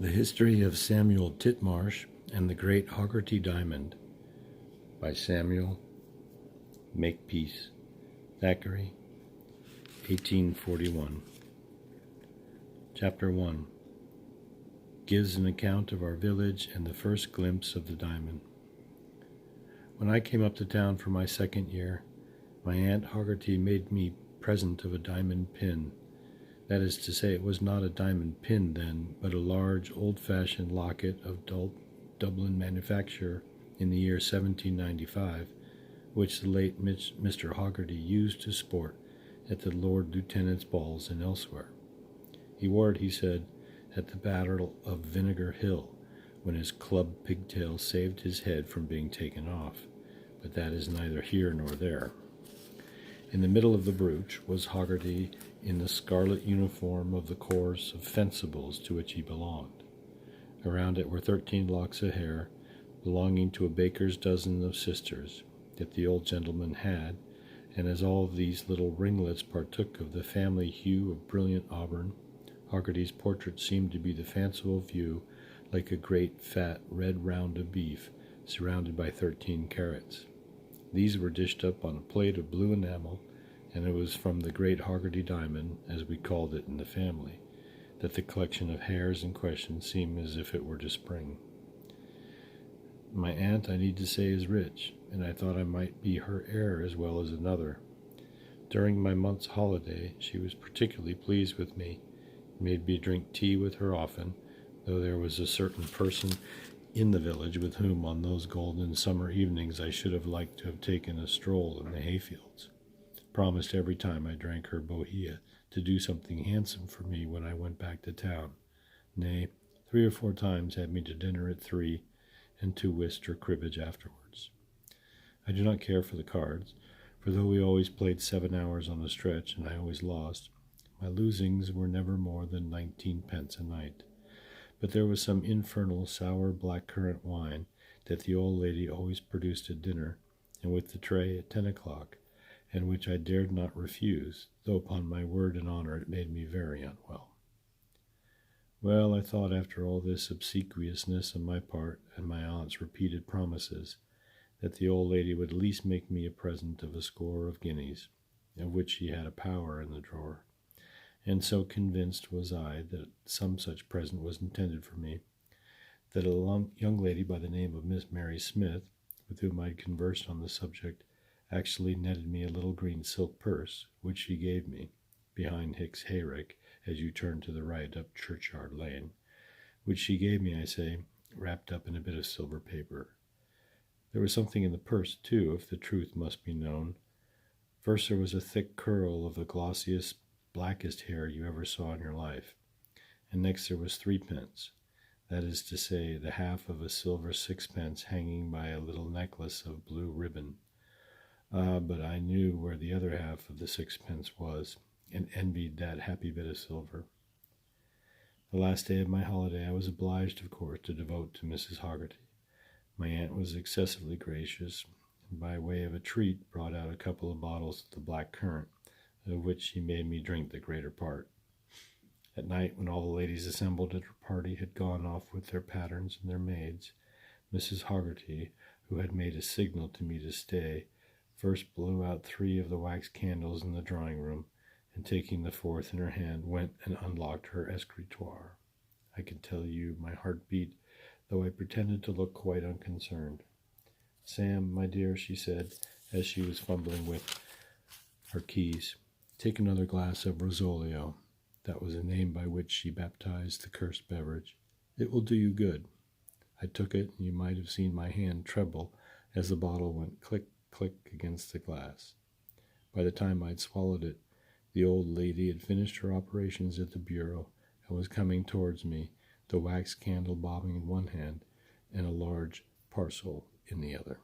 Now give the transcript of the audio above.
The History of Samuel Titmarsh and the Great Hoggarty Diamond by Samuel Makepeace, Thackeray, 1841. Chapter 1 gives an account of our village and the first glimpse of the diamond. When I came up to town for my second year, my Aunt Hoggarty made me present of a diamond pin. That is to say, it was not a diamond pin then, but a large, old-fashioned locket of Dublin manufacture in the year 1795, which the late Mr. Hoggarty used to sport at the Lord Lieutenant's balls and elsewhere. He wore it, he said, at the Battle of Vinegar Hill, when his club pigtail saved his head from being taken off, but that is neither here nor there. In the middle of the brooch was Hoggarty in the scarlet uniform of the corps of fencibles to which he belonged. Around it were 13 locks of hair, belonging to a baker's dozen of sisters, that the old gentleman had, and as all of these little ringlets partook of the family hue of brilliant auburn, Hoggarty's portrait seemed to be the fanciful view like a great fat red round of beef surrounded by 13 carrots. These were dished up on a plate of blue enamel, and it was from the Great Hoggarty Diamond, as we called it in the family, that the collection of hairs in question seemed as if it were to spring. My aunt, I need to say, is rich, and I thought I might be her heir as well as another. During my month's holiday, she was particularly pleased with me, and made me drink tea with her often, though there was a certain person in the village with whom on those golden summer evenings I should have liked to have taken a stroll in the hayfields. Promised every time I drank her bohea to do something handsome for me when I went back to town. Nay, 3 or 4 times had me to dinner at 3, and to whist or cribbage afterwards. I do not care for the cards, for though we always played 7 hours on a stretch, and I always lost, my losings were never more than 19 pence a night. But there was some infernal sour black-currant wine that the old lady always produced at dinner, and with the tray at 10 o'clock, and which I dared not refuse, though upon my word and honor it made me very unwell. Well, I thought after all this obsequiousness on my part and my aunt's repeated promises, that the old lady would at least make me a present of a score of guineas, of which she had a power in the drawer. And so convinced was I that some such present was intended for me, that a young lady by the name of Miss Mary Smith, with whom I had conversed on the subject, actually netted me a little green silk purse, which she gave me, behind Hick's hayrick, as you turn to the right up Churchyard Lane, which she gave me, I say, wrapped up in a bit of silver paper. There was something in the purse, too, if the truth must be known. First there was a thick curl of the glossiest, blackest hair you ever saw in your life, and next there was 3 pence, that is to say, the half of a silver 6pence hanging by a little necklace of blue ribbon. But I knew where the other half of the 6pence was, and envied that happy bit of silver. The last day of my holiday I was obliged, of course, to devote to Mrs. Hoggarty. My aunt was excessively gracious, and by way of a treat brought out a couple of bottles of the black currant, of which she made me drink the greater part. At night, when all the ladies assembled at her party had gone off with their patters and their maids, Mrs. Hoggarty, who had made a signal to me to stay, first blew out 3 of the wax candles in the drawing-room, and taking the 4th in her hand, went and unlocked her escritoire. I can tell you my heart beat, though I pretended to look quite unconcerned. "Sam, my dear," she said, as she was fumbling with her keys, "take another glass of Rosolio." That was the name by which she baptized the cursed beverage. "It will do you good." I took it, and you might have seen my hand tremble as the bottle went click, click against the glass. By the time I had swallowed it, the old lady had finished her operations at the bureau and was coming towards me, the wax candle bobbing in one hand and a large parcel in the other.